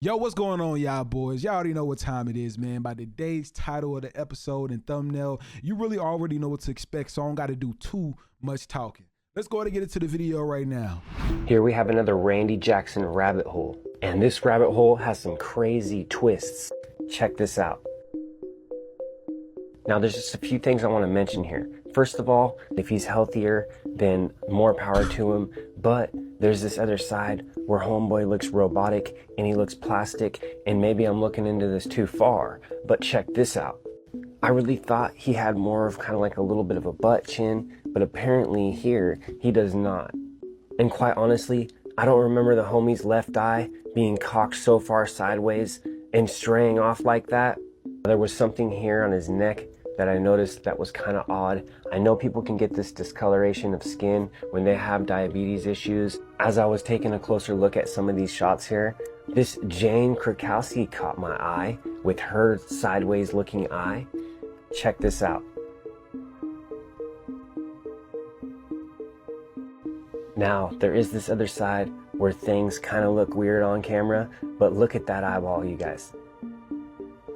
Yo, what's going on, y'all boys? Y'all already know what time it is, man. By today's title of the episode and thumbnail, you really already know what to expect, so I don't got to do too much talking. Let's go ahead and get into the video right now. Here we have another Randy Jackson rabbit hole, and this rabbit hole has some crazy twists. Check this out. Now, there's just a few things I want to mention here. First of all, if he's healthier, then more power to him. But there's this other side where homeboy looks robotic and he looks plastic, and maybe I'm looking into this too far. But check this out. I really thought he had more of kind of like a little bit of a butt chin, but apparently here he does not. And quite honestly, I don't remember the homie's left eye being cocked so far sideways and straying off like that. There was something here on his neck that I noticed that was kind of odd. I know people can get this discoloration of skin when they have diabetes issues. As I was taking a closer look at some of these shots here, this Jane Krakowski caught my eye with her sideways looking eye. Check this out. Now, there is this other side where things kind of look weird on camera, but look at that eyeball, you guys.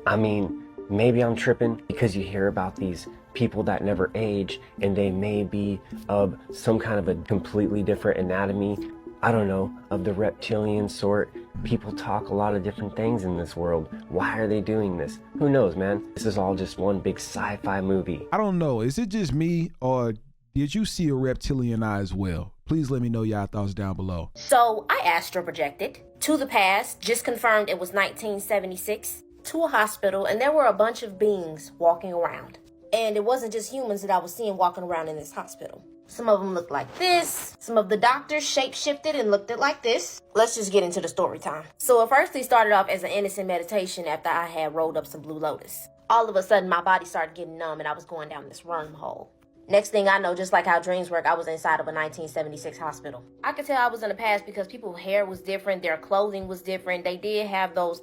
I mean, maybe I'm tripping because you hear about these people that never age and they may be of some kind of a completely different anatomy. I don't know, of the reptilian sort. People talk a lot of different things in this world. Why are they doing this? Who knows, man? This is all just one big sci-fi movie. I don't know. Is it just me, or did you see a reptilian eye as well? Please let me know y'all thoughts down below. So I astral projected to the past, just confirmed it was 1976, to a hospital, and there were a bunch of beings walking around. And it wasn't just humans that I was seeing walking around in this hospital. Some of them looked like this. Some of the doctors shape-shifted and looked like this. Let's just get into the story time. So it firstly started off as an innocent meditation after I had rolled up some Blue Lotus. All of a sudden, my body started getting numb and I was going down this wormhole. Next thing I know, just like how dreams work, I was inside of a 1976 hospital. I could tell I was in the past because people's hair was different, their clothing was different. They did have those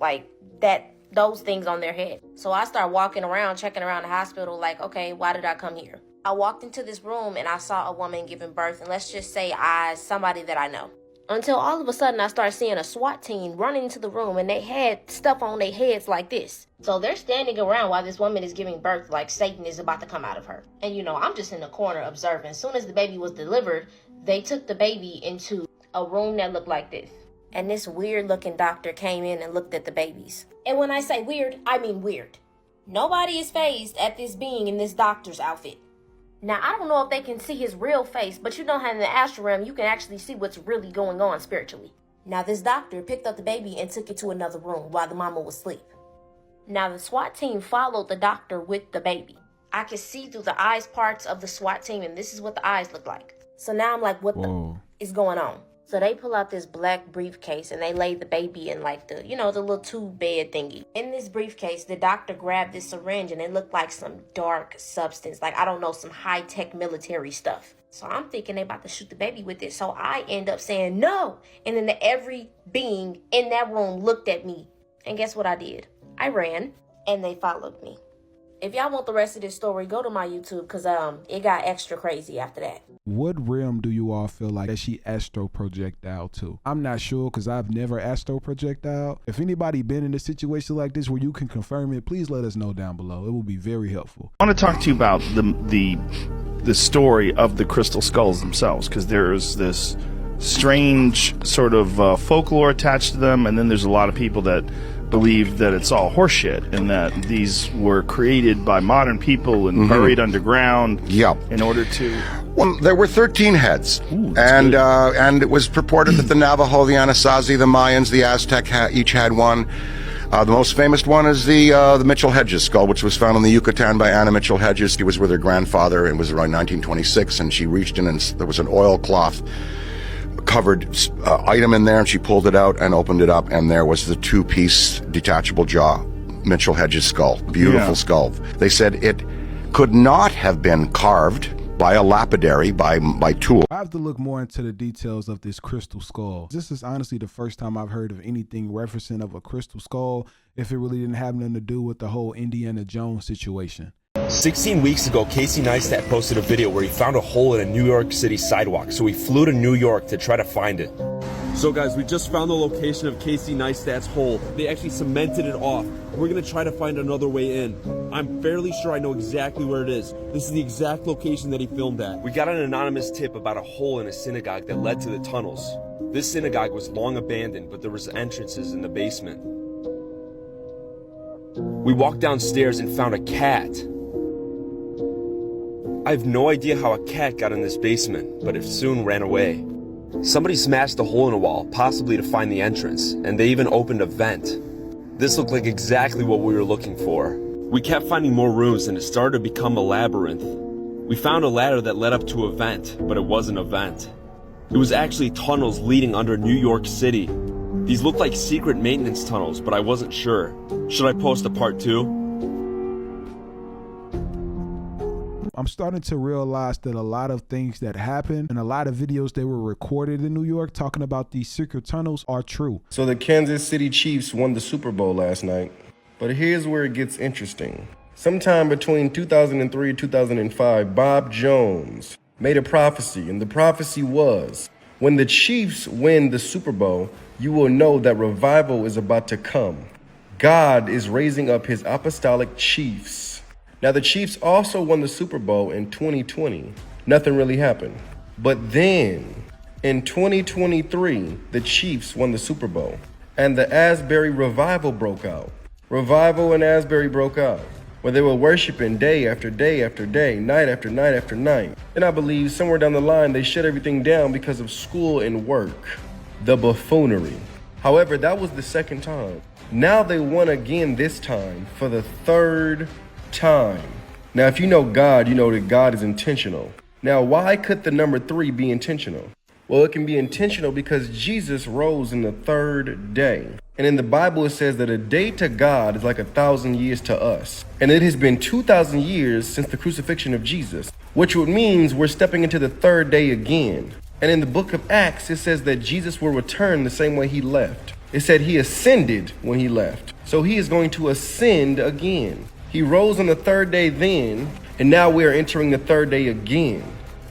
those things on their head. So I started walking around, checking around the hospital like, okay, why did I come here? I walked into this room and I saw a woman giving birth, and let's just say somebody that I know. Until all of a sudden I started seeing a SWAT team running into the room, and they had stuff on their heads like this. So they're standing around while this woman is giving birth like Satan is about to come out of her. And you know, I'm just in the corner observing. As soon as the baby was delivered, they took the baby into a room that looked like this. And this weird looking doctor came in and looked at the babies. And when I say weird, I mean weird. Nobody is fazed at this being in this doctor's outfit. Now, I don't know if they can see his real face, but you know how in the astral realm, you can actually see what's really going on spiritually. Now, this doctor picked up the baby and took it to another room while the mama was asleep. Now, the SWAT team followed the doctor with the baby. I could see through the eyes parts of the SWAT team, and this is what the eyes look like. So now I'm like, what the is going on? So they pull out this black briefcase and they lay the baby in like the little tube bed thingy. In this briefcase, the doctor grabbed this syringe and it looked like some dark substance. Like, I don't know, some high-tech military stuff. So I'm thinking they about to shoot the baby with it. So I end up saying no. And then every being in that room looked at me. And guess what I did? I ran and they followed me. If y'all want the rest of this story, go to my YouTube because it got extra crazy after that. What realm do you all feel like that she astro projectile to? I'm not sure because I've never astro projectile. If anybody been in a situation like this where you can confirm it, please let us know down below. It will be very helpful. I want to talk to you about the story of the crystal skulls themselves, because there's this strange sort of folklore attached to them, and then there's a lot of people that believe that it's all horseshit and that these were created by modern people and buried underground in order to... Well, there were 13 heads. Ooh, and it was purported that the Navajo, the Anasazi, the Mayans, the Aztec each had one. The most famous one is the Mitchell Hedges skull, which was found in the Yucatan by Anna Mitchell Hedges. She was with her grandfather. It was around 1926, and she reached in and there was an oilcloth covered item in there, and she pulled it out and opened it up, and there was the two-piece detachable jaw Mitchell Hedges skull. Beautiful skull. They said it could not have been carved by a lapidary, by tool. I have to look more into the details of this crystal skull. This is honestly the first time I've heard of anything referencing of a crystal skull, if it really didn't have nothing to do with the whole Indiana Jones situation. 16 weeks ago, Casey Neistat posted a video where he found a hole in a New York City sidewalk, so he flew to New York to try to find it. So guys, we just found the location of Casey Neistat's hole. They actually cemented it off. We're gonna try to find another way in. I'm fairly sure I know exactly where it is. This is the exact location that he filmed at. We got an anonymous tip about a hole in a synagogue that led to the tunnels. This synagogue was long abandoned, but there was entrances in the basement. We walked downstairs and found a cat. I have no idea how a cat got in this basement, but it soon ran away. Somebody smashed a hole in a wall, possibly to find the entrance, and they even opened a vent. This looked like exactly what we were looking for. We kept finding more rooms and it started to become a labyrinth. We found a ladder that led up to a vent, but it wasn't a vent. It was actually tunnels leading under New York City. These looked like secret maintenance tunnels, but I wasn't sure. Should I post a part 2? I'm starting to realize that a lot of things that happen and a lot of videos that were recorded in New York talking about these secret tunnels are true. So the Kansas City Chiefs won the Super Bowl last night. But here's where it gets interesting. Sometime between 2003 and 2005, Bob Jones made a prophecy, and the prophecy was, when the Chiefs win the Super Bowl, you will know that revival is about to come. God is raising up his apostolic chiefs. Now, the Chiefs also won the Super Bowl in 2020. Nothing really happened. But then, in 2023, the Chiefs won the Super Bowl, and the Asbury Revival broke out. Revival in Asbury broke out, where they were worshiping day after day after day, night after night after night. And I believe somewhere down the line, they shut everything down because of school and work. The buffoonery. However, that was the second time. Now they won again this time for the third time. Now, if you know God, you know that God is intentional. Now, why could the number 3 be intentional? Well, it can be intentional because Jesus rose in the third day. And in the Bible, it says that a day to God is like 1,000 years to us. And it has been 2,000 years since the crucifixion of Jesus, which would means we're stepping into the third day again. And in the book of Acts, it says that Jesus will return the same way he left. It said he ascended when he left. So he is going to ascend again. He rose on the third day then, and now we are entering the third day again.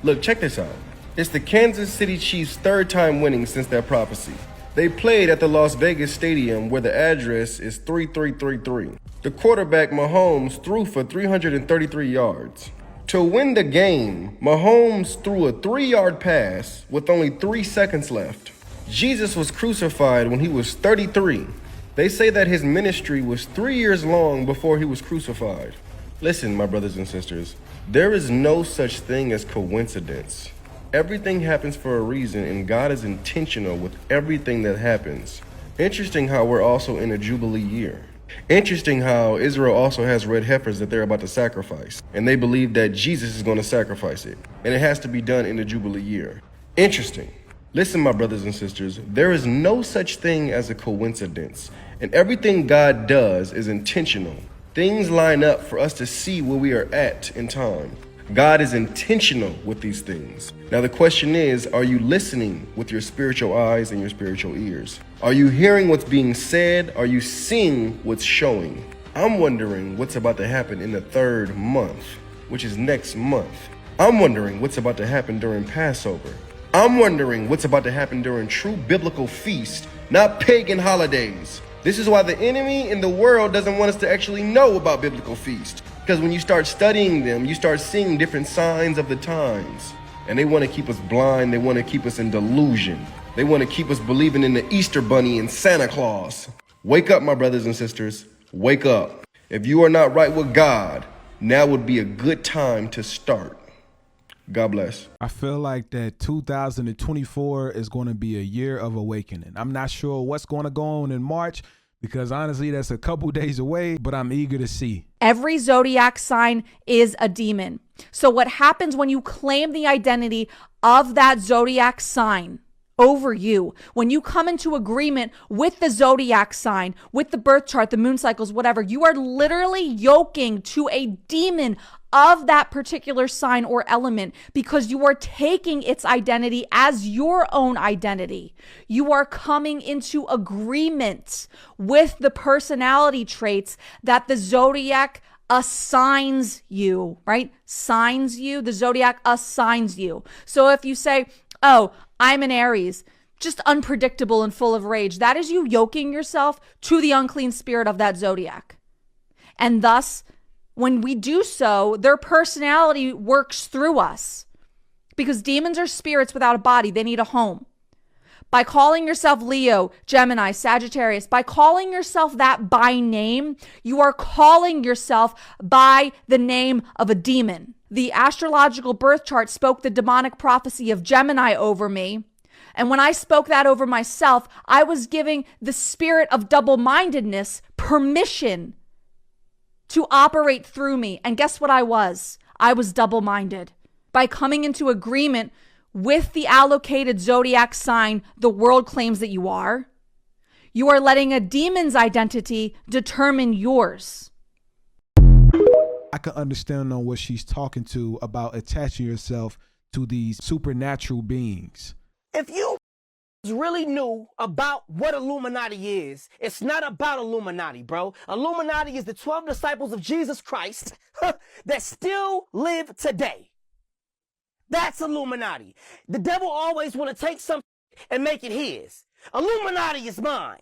Look, check this out. It's the Kansas City Chiefs' third time winning since that prophecy. They played at the Las Vegas Stadium where the address is 3333. The quarterback, Mahomes, threw for 333 yards. To win the game, Mahomes threw a 3-yard pass with only 3 seconds left. Jesus was crucified when he was 33. They say that his ministry was 3 years long before he was crucified. Listen, my brothers and sisters, there is no such thing as coincidence. Everything happens for a reason, and God is intentional with everything that happens. Interesting how we're also in a Jubilee year. Interesting how Israel also has red heifers that they're about to sacrifice, and they believe that Jesus is going to sacrifice it, and it has to be done in the Jubilee year. Interesting. Listen, my brothers and sisters, there is no such thing as a coincidence, and everything God does is intentional. Things line up for us to see where we are at in time. God is intentional with these things. Now the question is, are you listening with your spiritual eyes and your spiritual ears? Are you hearing what's being said? Are you seeing what's showing? I'm wondering what's about to happen in the third month, which is next month. I'm wondering what's about to happen during Passover. I'm wondering what's about to happen during true biblical feasts, not pagan holidays. This is why the enemy in the world doesn't want us to actually know about biblical feasts. Because when you start studying them, you start seeing different signs of the times. And they want to keep us blind. They want to keep us in delusion. They want to keep us believing in the Easter Bunny and Santa Claus. Wake up, my brothers and sisters. Wake up. If you are not right with God, now would be a good time to start. God bless. I feel like that 2024 is going to be a year of awakening. I'm not sure what's going to go on in March because honestly, that's a couple days away, but I'm eager to see. Every zodiac sign is a demon. So what happens when you claim the identity of that zodiac sign over you, when you come into agreement with the zodiac sign, with the birth chart, the moon cycles, whatever, you are literally yoking to a demon of that particular sign or element because you are taking its identity as your own identity. You are coming into agreement with the personality traits that the zodiac assigns you, right? Signs you, the zodiac assigns you. So if you say, oh, I'm an Aries, just unpredictable and full of rage. That is you yoking yourself to the unclean spirit of that zodiac. And thus, when we do so, their personality works through us. Because demons are spirits without a body. They need a home. By calling yourself Leo, Gemini, Sagittarius, by calling yourself that by name, you are calling yourself by the name of a demon. The astrological birth chart spoke the demonic prophecy of Gemini over me. And when I spoke that over myself, I was giving the spirit of double-mindedness permission to operate through me. And guess what I was? I was double-minded. By coming into agreement with the allocated zodiac sign the world claims that you are letting a demon's identity determine yours. I can understand on what she's talking to about attaching yourself to these supernatural beings. If you really knew about what Illuminati is, it's not about Illuminati, bro. Illuminati is the 12 disciples of Jesus Christ that still live today. That's Illuminati. The devil always want to take something and make it his. Illuminati is mine.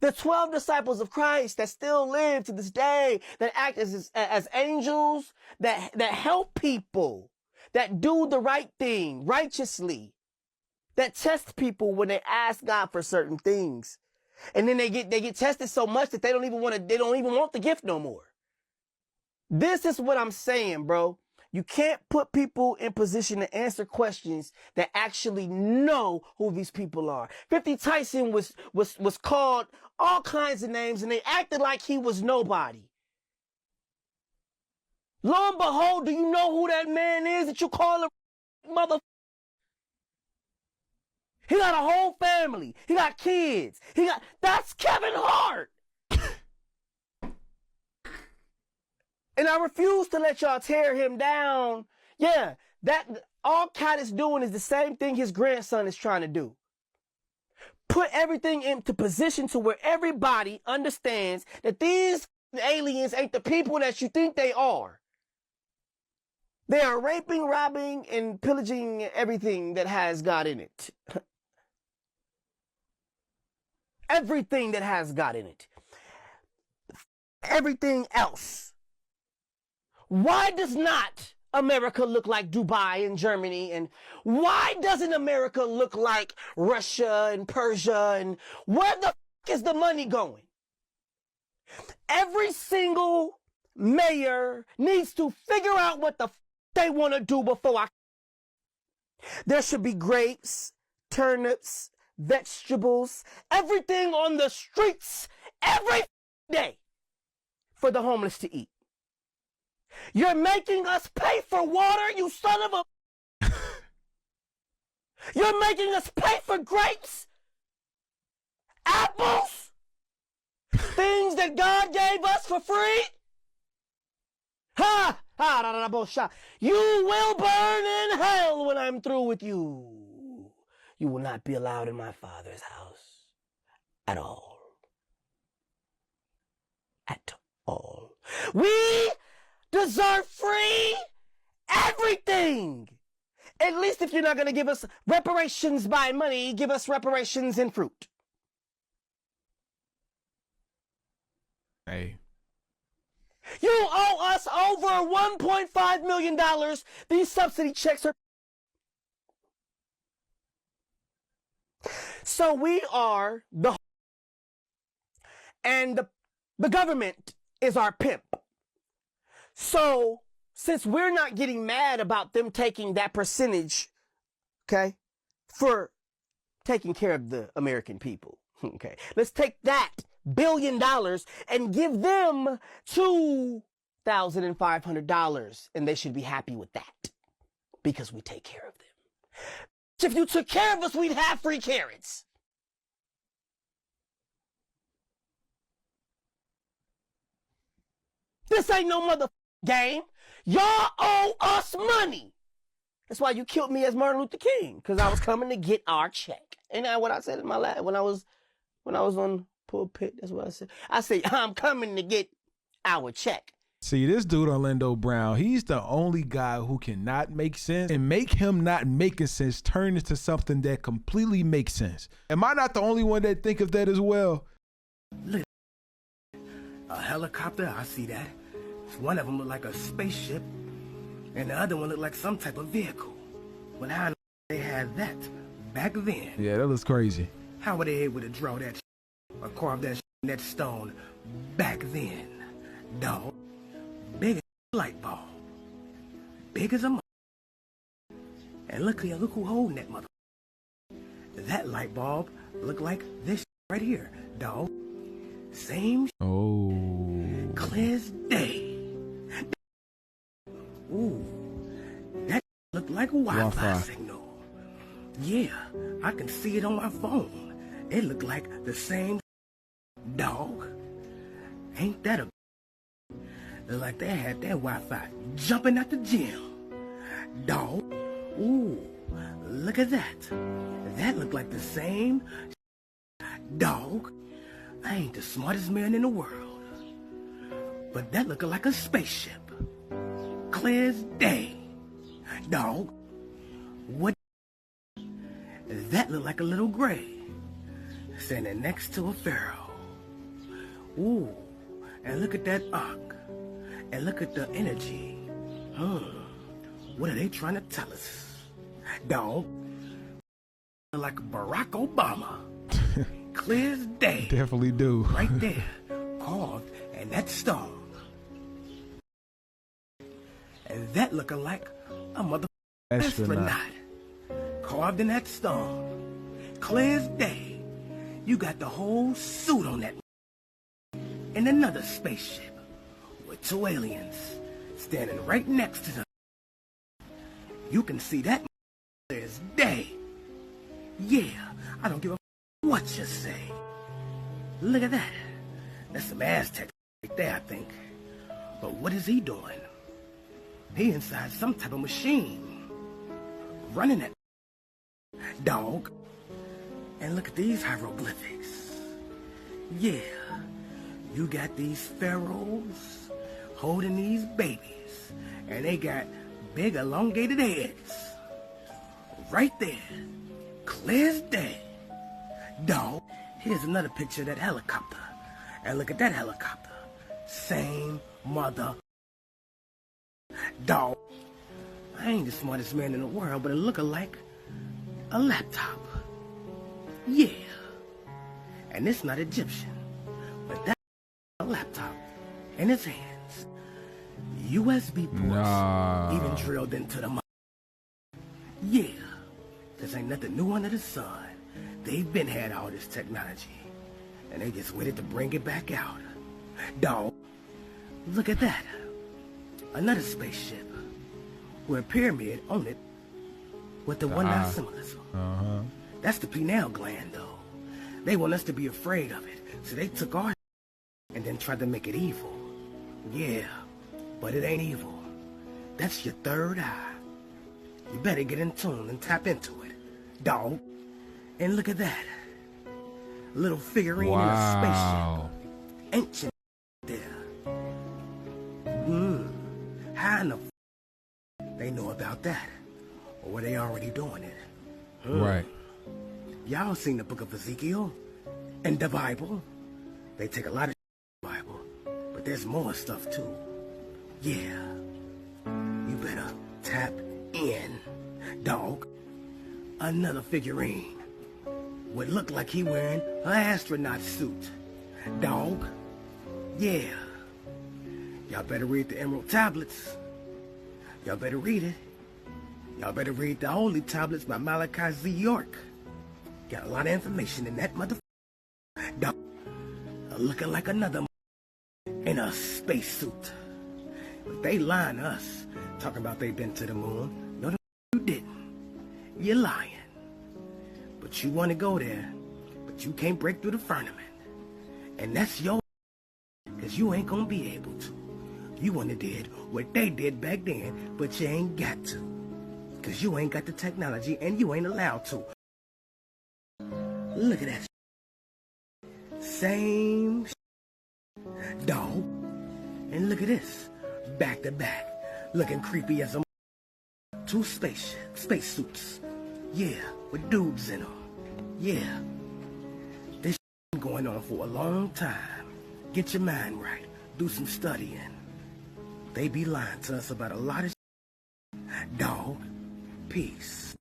The 12 disciples of Christ that still live to this day, that act as angels, that help people, that do the right thing righteously, that test people when they ask God for certain things. And then they get tested so much that they don't even want the gift no more. This is what I'm saying, bro. You can't put people in position to answer questions that actually know who these people are. 50 Tyson was called all kinds of names and they acted like he was nobody. Lo and behold, do you know who that man is that you call a mother? He got a whole family. He got kids. That's Kevin Hart. And I refuse to let y'all tear him down. Yeah, that all Cat is doing is the same thing his grandson is trying to do. Put everything into position to where everybody understands that these aliens ain't the people that you think they are. They are raping, robbing, and pillaging everything that has God in it. Everything that has God in it. Everything else. Why does not America look like Dubai and Germany? And why doesn't America look like Russia and Persia? And where the is the money going? Every single mayor needs to figure out what the they want to do before There should be grapes, turnips, vegetables, everything on the streets every day for the homeless to eat. You're making us pay for water, you son of a... You're making us pay for grapes, apples, things that God gave us for free. Ha! Ha! Da, da, da, bo, sha. You will burn in hell when I'm through with you. You will not be allowed in my Father's house at all. At all. We deserve free everything. At least if you're not going to give us reparations by money, give us reparations in fruit. Hey. You owe us over $1.5 million. These subsidy checks are... So we are the... And the government is our pimp. So, since we're not getting mad about them taking that percentage, okay, for taking care of the American people, okay, let's take that $1 billion and give them $2,500, and they should be happy with that because we take care of them. If you took care of us, we'd have free carrots. This ain't no mother game. Y'all owe us money. That's why you killed me as Martin Luther King, because I was coming to get our check. Ain't that what I said in my last when I was on pulpit? That's what I said. I said I'm coming to get our check. See, this dude Orlando Brown, he's the only guy who cannot make sense, and make him not making sense turn into something that completely makes sense. Am I not the only one that think of that as well? Look, a helicopter, I see that. One of them look like a spaceship, and the other one look like some type of vehicle. Well, how they had that back then? Yeah, that looks crazy. How were they able to draw that or carve that in that stone back then? Dog, big as a light bulb, big as a mother. And look here, look who holding that mother. That light bulb look like this right here, dog. Same. Oh, Clear as day. Ooh, that look like a Wi-Fi signal. Yeah, I can see it on my phone. It look like the same dog. Ain't that a... Look like they had that Wi-Fi jumping at the gym. Dog. Ooh, look at that. That look like the same dog. I ain't the smartest man in the world. But that look like a spaceship. Clear as day. Dog. What? That look like a little gray. Standing next to a pharaoh. Ooh. And look at that ankh. And look at the energy. What are they trying to tell us? Dog. Like Barack Obama. Clear as day. definitely do. Right there. Carved in that stone. And that looking like a mother astronaut. Carved in that stone. Clear as day. You got the whole suit on that. And another spaceship with two aliens standing right next to them. You can see that clear as day. Yeah, I don't give a what you say. Look at that. That's some Aztec right there, I think. But what is he doing? He inside some type of machine. Running that dog. And look at these hieroglyphics. Yeah. You got these pharaohs holding these babies. And they got big elongated heads. Right there. Clear as day. Dog. Here's another picture of that helicopter. And look at that helicopter. Same mother. Dog. I ain't the smartest man in the world, but it look like a laptop. Yeah. And it's not Egyptian. But that's a laptop in his hands. USB ports even drilled into the mother. Yeah. This ain't nothing new under the sun. They've been had all this technology. And they just waited to bring it back out. Dog. Look at that. Another spaceship with a pyramid on it with the one-eye symbolism. That's the pineal gland, though. They want us to be afraid of it, so they took our and then tried to make it evil. Yeah, but it ain't evil. That's your third eye. You better get in tune and tap into it, dog. And look at that. Little figurine in a spaceship. Ancient there. How in the they know about that? Or were they already doing it? Right. Y'all seen the book of Ezekiel and the Bible? They take a lot of the Bible, but there's more stuff too. Yeah. You better tap in, dog. Another figurine would look like he wearing an astronaut suit. Dog. Yeah. Y'all better read the Emerald Tablets. Y'all better read it. Y'all better read the Holy Tablets by Malachi Z. York. Got a lot of information in that motherfucker. Dog. Looking like another in a spacesuit. But they lying to us, talking about they been to the moon. No, you didn't. You're lying. But you want to go there, but you can't break through the firmament. And that's your because you ain't gonna be able to. You wanna did what they did back then, but you ain't got to. Because you ain't got the technology and you ain't allowed to. Look at that. Same dog. And look at this. back to back, looking creepy as a 2 space suits. Yeah, with dudes in them. Yeah. This been going on for a long time. Get your mind right. Do some studying. They be lying to us about a lot of dog. Peace.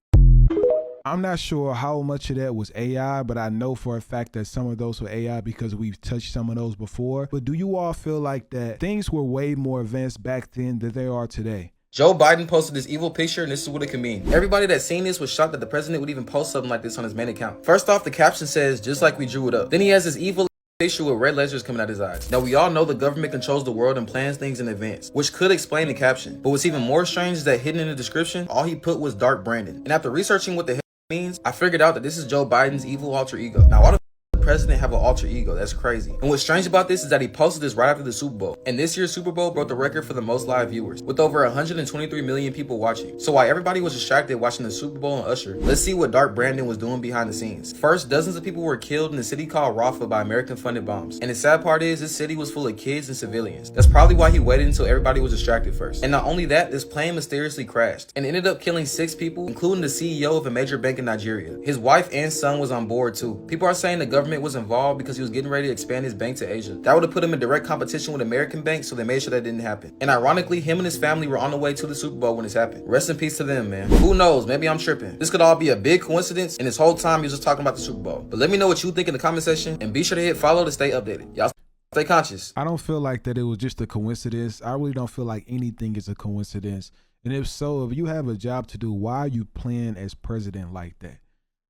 I'm not sure how much of that was AI, but I know for a fact that some of those were AI because we've touched some of those before. But do you all feel like that things were way more advanced back then than they are today? Joe Biden posted this evil picture, and this is what it could mean. Everybody that seen this was shocked that the president would even post something like this on his main account. First off, the caption says, just like we drew it up. Then he has this evil picture with red lasers coming out his eyes. Now, we all know the government controls the world and plans things in advance, which could explain the caption. But what's even more strange is that hidden in the description, all he put was Dark Brandon. And after researching what the hell it means, I figured out that this is Joe Biden's evil alter ego. Now, why the president have an alter ego? That's crazy. And what's strange about this is that he posted this right after the Super Bowl. And this year's Super Bowl broke the record for the most live viewers, with over 123 million people watching. So while everybody was distracted watching the Super Bowl and Usher, let's see what Dark Brandon was doing behind the scenes. First, dozens of people were killed in a city called Rafah by American-funded bombs. And the sad part is, this city was full of kids and civilians. That's probably why he waited until everybody was distracted first. And not only that, this plane mysteriously crashed and ended up killing 6 people, including the CEO of a major bank in Nigeria. His wife and son was on board too. People are saying the government was involved because he was getting ready to expand his bank to Asia. That would have put him in direct competition with American banks, so they made sure that didn't happen. And ironically, him and his family were on the way to the Super Bowl when this happened. Rest in peace to them, man. Who knows? Maybe I'm tripping. This could all be a big coincidence, and this whole time he was just talking about the Super Bowl. But let me know what you think in the comment section, and be sure to hit follow to stay updated. Y'all stay conscious. I don't feel like that it was just a coincidence. I really don't feel like anything is a coincidence. And if so, if you have a job to do, why are you playing as president like that?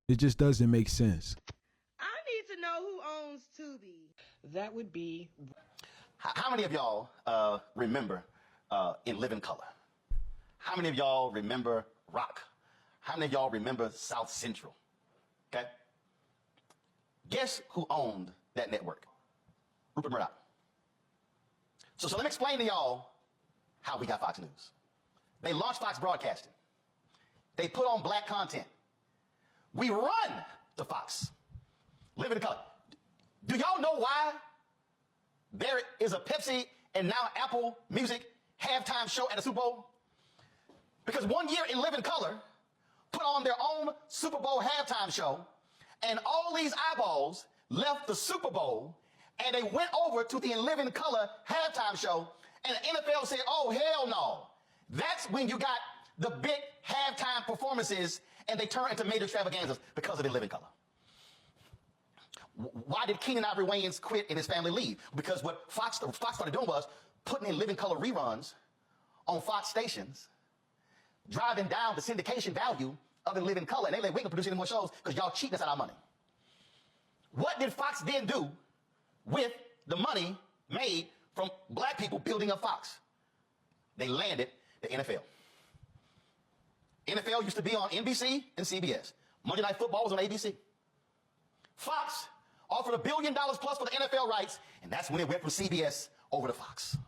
It just doesn't make sense. That would be... How many of y'all remember In Living Color? How many of y'all remember Rock? How many of y'all remember South Central? Okay? Guess who owned that network? Rupert Murdoch. So let me explain to y'all how we got Fox News. They launched Fox Broadcasting. They put on black content. We run to Fox. Living Color. Do y'all know why there is a Pepsi and now Apple Music halftime show at the Super Bowl? Because one year In Living Color put on their own Super Bowl halftime show, and all these eyeballs left the Super Bowl and they went over to the In Living Color halftime show, and the NFL said, oh, hell no. That's when you got the big halftime performances and they turn into major extravaganzas because of In Living Color. Why did Keenan Ivory Wayans quit and his family leave? Because what Fox started doing was putting In Living Color reruns on Fox stations, driving down the syndication value of In Living Color. And they like, we can produce any more shows because y'all cheating us out of our money. What did Fox then do with the money made from black people building up Fox? They landed the NFL. NFL used to be on NBC and CBS. Monday Night Football was on ABC. Fox offered $1 billion plus for the NFL rights, and that's when it went from CBS over to Fox.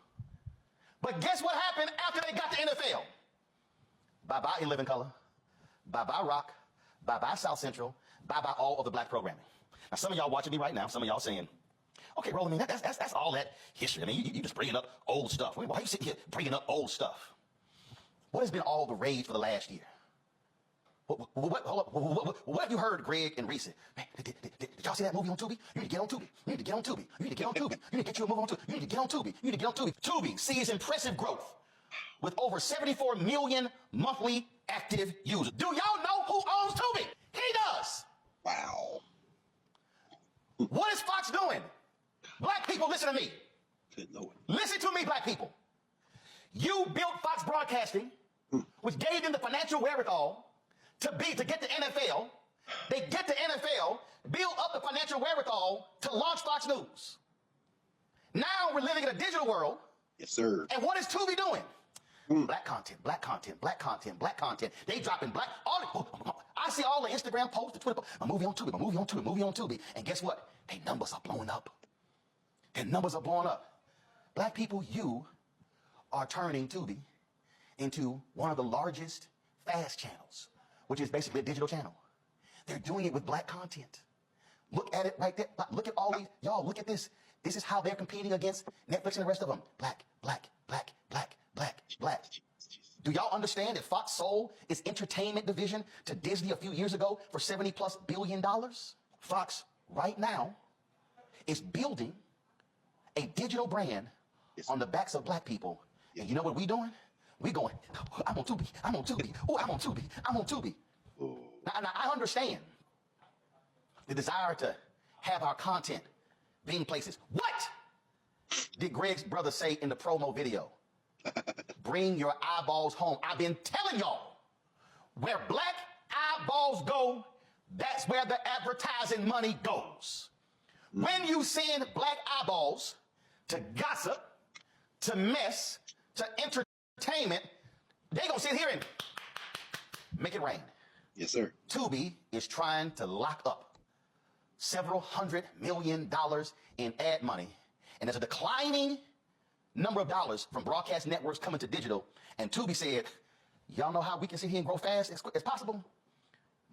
But guess what happened after they got the NFL? Bye-bye In Living Color, bye-bye Rock, bye-bye South Central, bye-bye all of the black programming. Now, some of y'all watching me right now, some of y'all saying, okay, Roland, I mean, that's all that history. I mean, you just bringing up old stuff. Why are you sitting here bringing up old stuff? What has been all the rage for the last year? What have you heard, Greg and Reese? Man, did y'all see that movie on Tubi? You need to get on Tubi. You need to get on Tubi. You need to get on Tubi. You need to get you a movie on Tubi. You need to get on Tubi. You need to get on Tubi. Tubi sees impressive growth with over 74 million monthly active users. Do y'all know who owns Tubi? He does. Wow. What is Fox doing? Black people, listen to me. Good Lord. Listen to me, black people. You built Fox Broadcasting, which gave them the financial wherewithal to get the NFL. They get the NFL, build up the financial wherewithal to launch Fox News. Now we're living in a digital world. Yes, sir. And what is Tubi doing? Black content, black content, black content, black content. They dropping black. I see all the Instagram posts, the Twitter posts. A movie on Tubi, a movie on Tubi, a movie on Tubi. And guess what? Their numbers are blowing up. Their numbers are blowing up. Black people, you are turning Tubi into one of the largest fast channels, which is basically a digital channel. They're doing it with black content. Look at it right there. Look at all these. Y'all, look at this. This is how they're competing against Netflix and the rest of them. Black, black, black, black, Black. Do y'all understand that Fox sold its entertainment division to Disney a few years ago for $70+ billion? Fox right now is building a digital brand on the backs of black people. And you know what we doing? We going, oh, I'm on Tubi, I'm on Tubi, oh, I'm on Tubi, I'm on Tubi. Now, I understand the desire to have our content being places. What did Greg's brother say in the promo video? Bring your eyeballs home. I've been telling y'all, where black eyeballs go, that's where the advertising money goes. When you send black eyeballs to gossip, to mess, to entertainment, they gonna sit here and make it rain. Yes, sir. Tubi is trying to lock up several $100 million in ad money. And there's a declining number of dollars from broadcast networks coming to digital. And Tubi said, y'all know how we can sit here and grow fast as possible?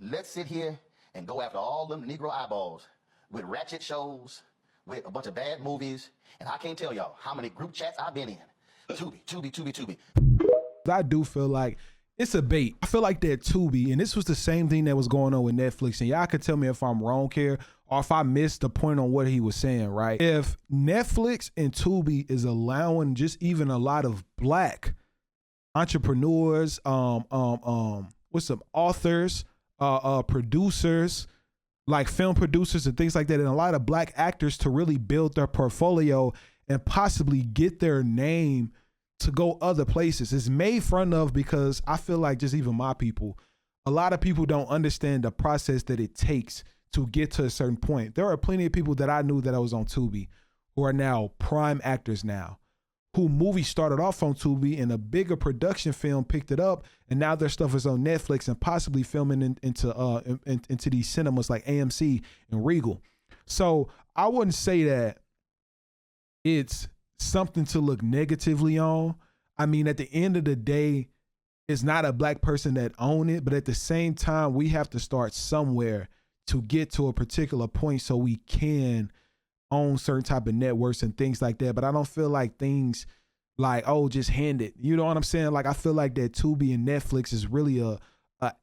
Let's sit here and go after all them Negro eyeballs with ratchet shows, with a bunch of bad movies. And I can't tell y'all how many group chats I've been in. Tubi. I do feel like it's a bait. I feel like that Tubi, and this was the same thing that was going on with Netflix, and y'all could tell me if I'm wrong here or if I missed the point on what he was saying, right? If Netflix and Tubi is allowing just even a lot of black entrepreneurs, with some authors, producers, like film producers and things like that, and a lot of black actors to really build their portfolio and possibly get their name to go other places. It's made fun of because I feel like just even my people, a lot of people don't understand the process that it takes to get to a certain point. There are plenty of people that I knew that I was on Tubi who are now prime actors now, who movies started off on Tubi and a bigger production film picked it up, and now their stuff is on Netflix and possibly filming into these cinemas like AMC and Regal. So I wouldn't say that it's something to look negatively on. I mean, at the end of the day, it's not a black person that own it, but at the same time, we have to start somewhere to get to a particular point so we can own certain type of networks and things like that. But I don't feel like things like, oh, just hand it. You know what I'm saying? Like, I feel like that Tubi and Netflix is really a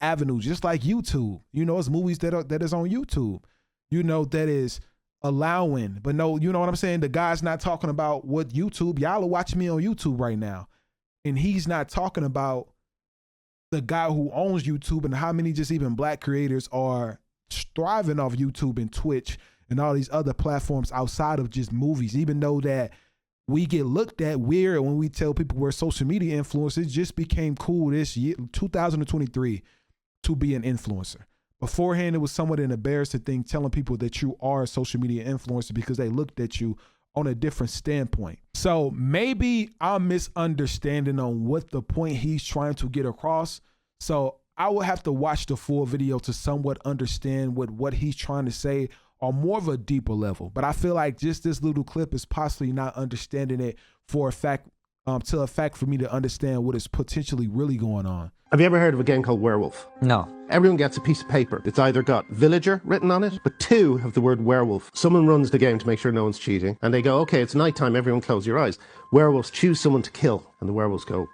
avenue, just like YouTube. You know, it's movies that is on YouTube, you know, that is allowing, but no, you know what I'm saying? The guy's not talking about what YouTube, y'all are watching me on YouTube right now. And he's not talking about the guy who owns YouTube and how many just even black creators are thriving off YouTube and Twitch and all these other platforms outside of just movies, even though that we get looked at weird when we tell people we're social media influencers. It just became cool this year, 2023, to be an influencer. Beforehand, it was somewhat an embarrassing thing telling people that you are a social media influencer because they looked at you on a different standpoint. So maybe I'm misunderstanding on what the point he's trying to get across. So I will have to watch the full video to somewhat understand what he's trying to say on more of a deeper level. But I feel like just this little clip is possibly not understanding it for a fact, for me to understand what is potentially really going on. Have you ever heard of a game called Werewolf? No. Everyone gets a piece of paper. It's either got villager written on it, but two have the word werewolf. Someone runs the game to make sure no one's cheating, and they go, okay, it's nighttime, everyone close your eyes. Werewolves choose someone to kill, and the werewolves go.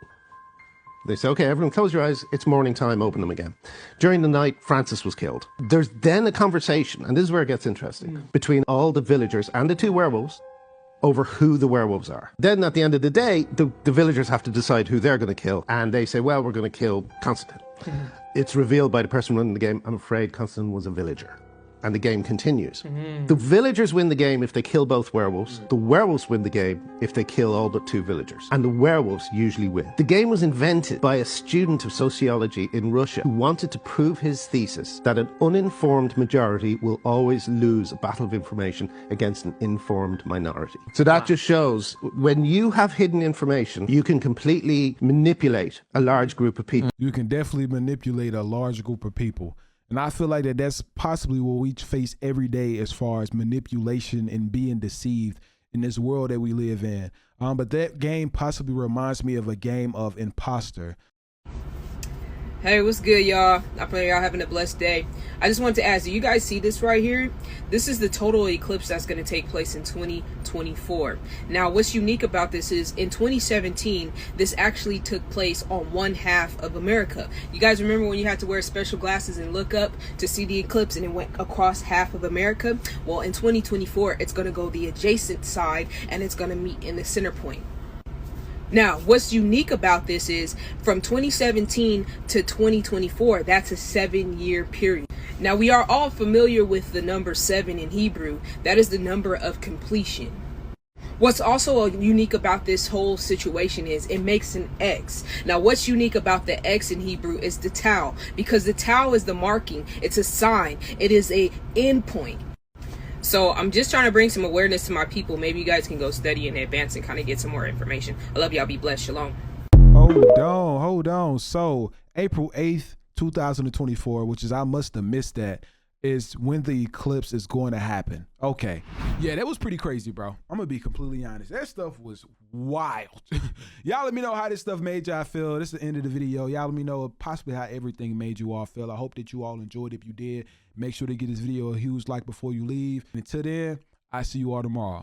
They say, okay, everyone close your eyes, it's morning time, open them again. During the night, Francis was killed. There's then a conversation, and this is where it gets interesting, between all the villagers and the two werewolves over who the werewolves are. Then at the end of the day, the villagers have to decide who they're going to kill, and they say, well, we're going to kill Constantine. It's revealed by the person running the game, I'm afraid Constantine was a villager. And the game continues. The villagers win the game if they kill both werewolves. The werewolves win the game if they kill all but two villagers. And the werewolves usually win. The game was invented by a student of sociology in Russia who wanted to prove his thesis that an uninformed majority will always lose a battle of information against an informed minority. So that just shows when you have hidden information, you can completely manipulate a large group of people. You can definitely manipulate a large group of people. And I feel like that's possibly what we face every day as far as manipulation and being deceived in this world that we live in. But that game possibly reminds me of a game of imposter. Hey, what's good, y'all? I pray y'all having a blessed day. I just wanted to ask, do you guys see this right here? This is the total eclipse that's going to take place in 2024. Now, what's unique about this is in 2017, this actually took place on one half of America. You guys remember when you had to wear special glasses and look up to see the eclipse and it went across half of America? Well, in 2024, it's going to go the adjacent side and it's going to meet in the center point. Now, what's unique about this is from 2017 to 2024, that's a 7-year period. Now, we are all familiar with the number 7 in Hebrew. That is the number of completion. What's also unique about this whole situation is it makes an X. Now, what's unique about the X in Hebrew is the tau, because the tau is the marking. It's a sign. It is a endpoint. So I'm just trying to bring some awareness to my people. Maybe you guys can go study in advance and kind of get some more information. I love y'all. Be blessed. Shalom. Hold on. So April 8th, 2024, which is, I must have missed that, is when the eclipse is going to happen. Okay. Yeah, that was pretty crazy, bro. I'm going to be completely honest. That stuff was wild. Y'all let me know how this stuff made y'all feel. This is the end of the video. Y'all let me know possibly how everything made you all feel. I hope that you all enjoyed. If you did, make sure to give this video a huge like before you leave. Until then, I see you all tomorrow.